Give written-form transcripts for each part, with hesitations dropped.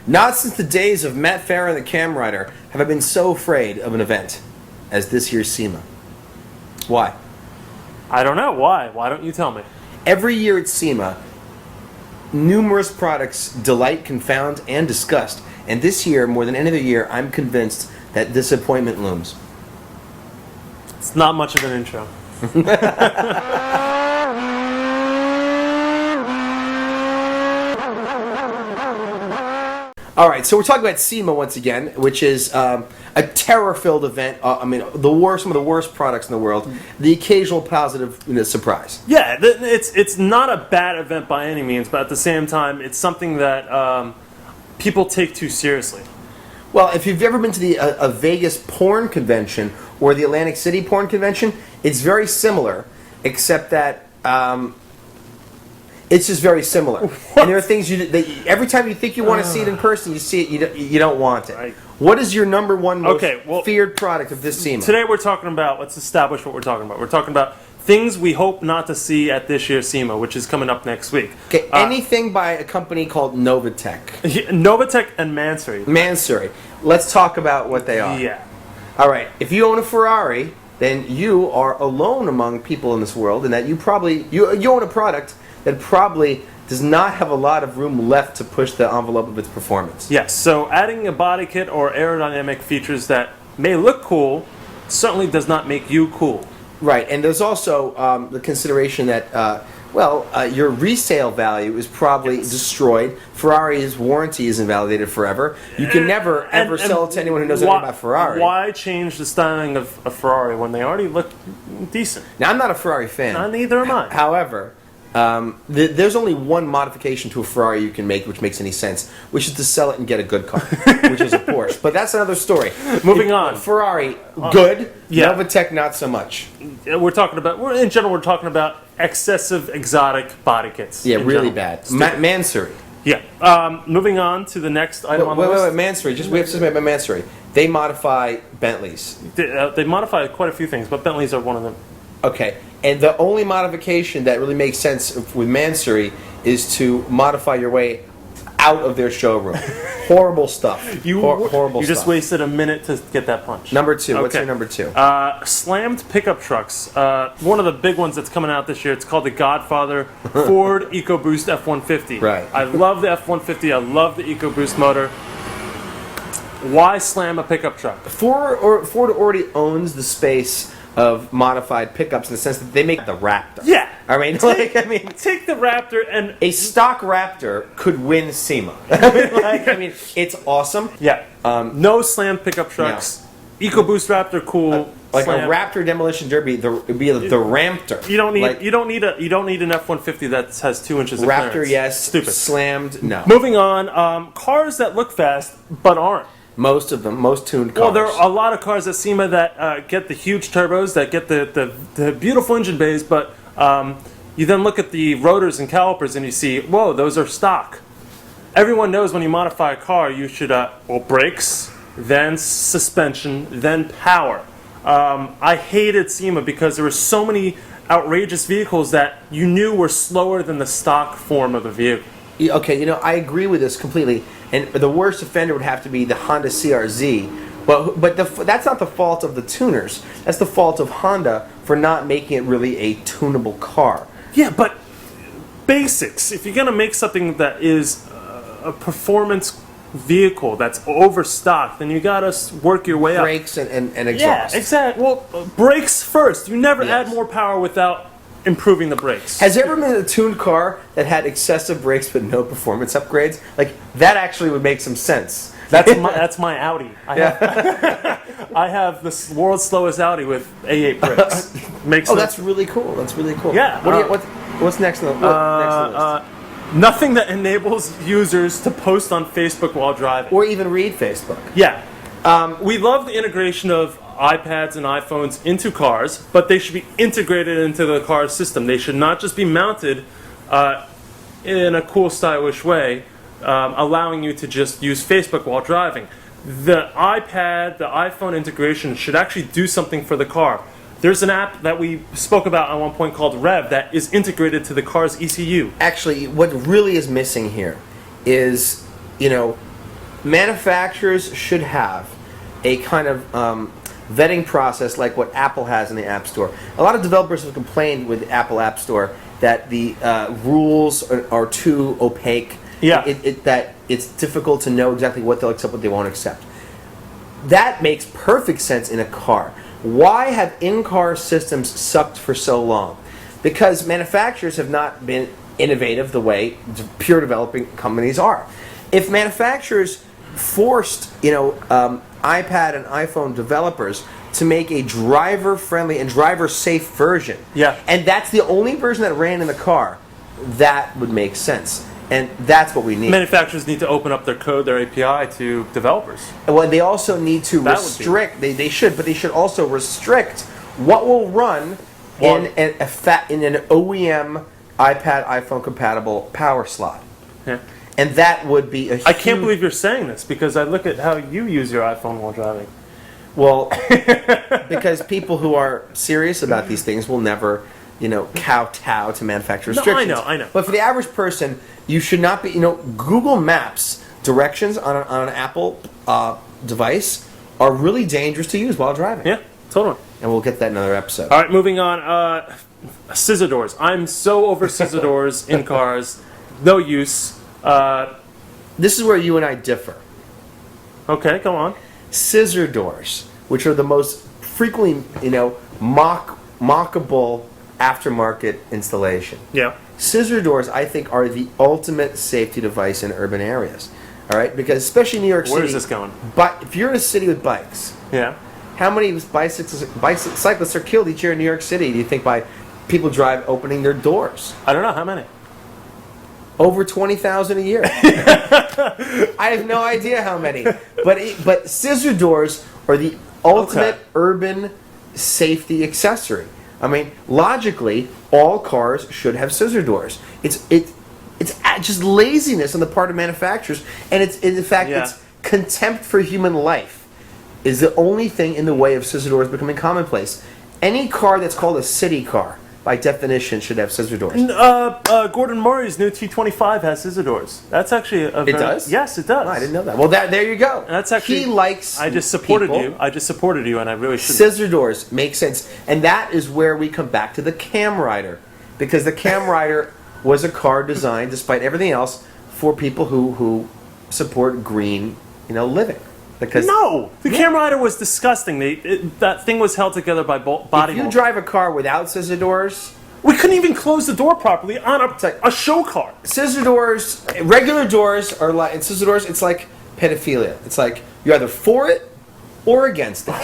Not since the days of Matt Farah and the Cam Rider have I been so afraid of an event as this year's SEMA. Why? I don't know. Why? Why don't you tell me? Every year at SEMA, numerous products delight, confound, and disgust. And this year, more than any other year, I'm convinced that disappointment looms. It's not much of an intro. All right, so we're talking about SEMA once again, which is a terror-filled event. Some of the worst products in the world. The occasional positive surprise. Yeah, it's not a bad event by any means, but at the same time, it's something that people take too seriously. Well, if you've ever been to the a Vegas porn convention or the Atlantic City porn convention, it's very similar, except that it's just very similar. And there are things every time you think you want to see it in person, you see it, you don't want it. Right. What is your number one most feared product of this SEMA? Today we're talking about, let's establish what we're talking about. We're talking about things we hope not to see at this year's SEMA, which is coming up next week. Okay, anything by a company called Novatech. Novatech and Mansory. Mansory. Let's talk about what they are. Yeah. All right, if you own a Ferrari, then you are alone among people in this world, and that you own a product that probably does not have a lot of room left to push the envelope of its performance. Yes, so adding a body kit or aerodynamic features that may look cool certainly does not make you cool. Right, and there's also the consideration that, your resale value is probably destroyed. Ferrari's warranty is invalidated forever. You can never, ever sell it to anyone who knows anything about Ferrari. Why change the styling of a Ferrari when they already look decent? Now, I'm not a Ferrari fan. Neither am I. However, there's only one modification to a Ferrari you can make which makes any sense, which is to sell it and get a good car, which is a Porsche. But that's another story. Moving on. Ferrari, good. Yeah. Novatech, not so much. We're talking about excessive exotic body kits. Yeah, really bad. Mansory. Yeah. Moving on to the next item on the list. Wait, Mansory. We have to say about Mansory. They modify Bentleys. They modify quite a few things, but Bentleys are one of them. Okay, and the only modification that really makes sense with Mansory is to modify your way out of their showroom. Horrible stuff. Horrible stuff. You just wasted a minute to get that punch. Number two. Okay. What's your number two? Slammed pickup trucks. One of the big ones that's coming out this year. It's called the Godfather Ford EcoBoost F-150. Right. I love the F-150. I love the EcoBoost motor. Why slam a pickup truck? Ford already owns the space of modified pickups in the sense that they make the Raptor. Yeah. Take the Raptor and a stock Raptor could win SEMA. It's awesome. Yeah. No slam pickup trucks. No. EcoBoost Raptor, cool. Like slam. A Raptor demolition derby, it'd be the Ramptor. You don't need an F-150 that has 2 inches of Raptor, clearance. yes. Stupid. Slammed, no. Moving on. Cars that look fast but aren't. Most of them, most tuned cars. Well, there are a lot of cars at SEMA that get the huge turbos, that get the beautiful engine bays, but you then look at the rotors and calipers and you see, whoa, those are stock. Everyone knows when you modify a car, you should, brakes, then suspension, then power. I hated SEMA because there were so many outrageous vehicles that you knew were slower than the stock form of the vehicle. Okay, I agree with this completely. And the worst offender would have to be the Honda CR-Z. But that's not the fault of the tuners. That's the fault of Honda for not making it really a tunable car. Yeah, but basics. If you're going to make something that is a performance vehicle that's overstocked, then you got to work your way up. Brakes and exhaust. Yeah, exactly. Well, brakes first. You never add more power without improving the brakes. Has there ever been a tuned car that had excessive brakes but no performance upgrades? That actually would make some sense. That's my Audi. I have the world's slowest Audi with A8 brakes. That's really cool. That's really cool. Yeah. What's next on the list? Nothing that enables users to post on Facebook while driving. Or even read Facebook. Yeah. We love the integration of iPads and iPhones into cars, but they should be integrated into the car system. They should not just be mounted in a cool, stylish way, allowing you to just use Facebook while driving. The iPad, the iPhone integration should actually do something for the car. There's an app that we spoke about at one point called Rev that is integrated to the car's ECU. Actually, what really is missing here is, manufacturers should have a kind of vetting process like what Apple has in the App Store. A lot of developers have complained with the Apple App Store that the rules are too opaque. Yeah. That it's difficult to know exactly what they'll accept, what they won't accept. That makes perfect sense in a car. Why have in-car systems sucked for so long? Because manufacturers have not been innovative the way pure developing companies are. If manufacturers forced, iPad and iPhone developers to make a driver-friendly and driver-safe version, and that's the only version that ran in the car, that would make sense. And that's what we need. Manufacturers need to open up their code, their API to developers. Well, they also need to restrict. They should, but they should also restrict what will run in an OEM iPad, iPhone compatible power slot. Yeah. And that would be a huge... I can't believe you're saying this because I look at how you use your iPhone while driving. Well, because people who are serious about these things will never, kowtow to manufacturer restrictions. I know. But for the average person, you should not be, Google Maps directions on an Apple device are really dangerous to use while driving. Yeah, totally. And we'll get that in another episode. All right, moving on. Scissor doors. I'm so over scissor doors in cars. No use. This is where you and I differ. Okay, go on. Scissor doors, which are the most frequently, mockable aftermarket installation. Yeah. Scissor doors, I think, are the ultimate safety device in urban areas. All right, because especially New York City. Where is this going? But if you're in a city with bikes, how many cyclists are killed each year in New York City? Do you think by people opening their doors? I don't know how many. Over 20,000 a year. I have no idea how many, but scissor doors are the ultimate urban safety accessory. I mean, logically, all cars should have scissor doors. It's just laziness on the part of manufacturers, and it's contempt for human life is the only thing in the way of scissor doors becoming commonplace. Any car that's called a city car, by definition, should have scissor doors. Gordon Murray's new T25 has scissor doors. That's actually It does? Yes, it does. Oh, I didn't know that. Well, there you go. That's actually, he likes. I just supported people. you. I just supported you, and I really should. Scissor doors make sense, and that is where we come back to the Cam Rider, because the Cam Rider was a car designed, despite everything else, for people who support green, living. Because the Cam Rider was disgusting. That thing was held together by body. If you drive a car without scissor doors, we couldn't even close the door properly on a show car. Scissor doors, regular doors are like, and scissor doors, it's like pedophilia. It's like you're either for it or against it.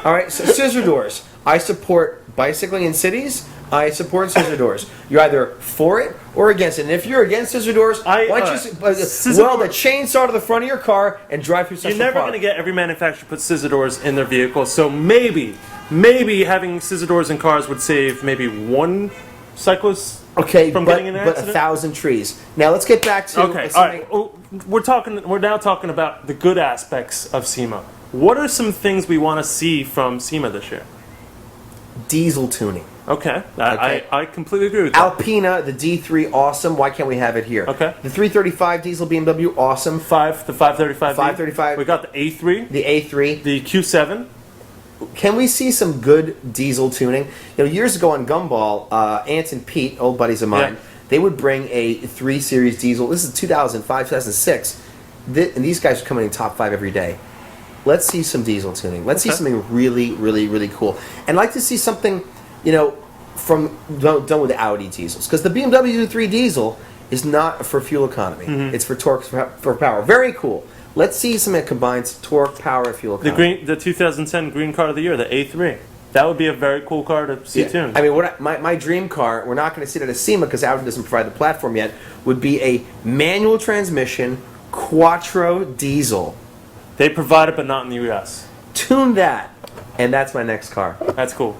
All right, so scissor doors. I support bicycling in cities. I support scissor doors. You're either for it or against it. And if you're against scissor doors, why don't you weld a chainsaw to the front of your car and drive through Central Park? You're never going to get every manufacturer to put scissor doors in their vehicle. So maybe having scissor doors in cars would save maybe one cyclist from getting in an accident. But 1,000 trees. Now let's get back to. Okay, all right. We're now talking about the good aspects of SEMA. What are some things we want to see from SEMA this year? Diesel tuning. Okay. I completely agree with that. Alpina, the D3, awesome. Why can't we have it here? Okay. The 335 diesel BMW, awesome. The 535. 535. We got the A3. The A3. The Q7. Can we see some good diesel tuning? Years ago on Gumball, Ant and Pete, old buddies of mine, they would bring a 3 Series diesel. This is 2005, 2006. And these guys are coming in top 5 every day. Let's see some diesel tuning. Let's see something really, really, really cool. And I'd like to see something, from done with the Audi diesels. Because the BMW 3 diesel is not for fuel economy. Mm-hmm. It's for torque, for power. Very cool. Let's see something that combines torque, power, and fuel economy. The 2010 Green Car of the Year, the A3. That would be a very cool car to see tuned. I mean, my dream car, we're not going to see it at a SEMA because Audi doesn't provide the platform yet, would be a manual transmission, quattro diesel. They provide it, but not in the U.S. Tune that, and that's my next car. That's cool.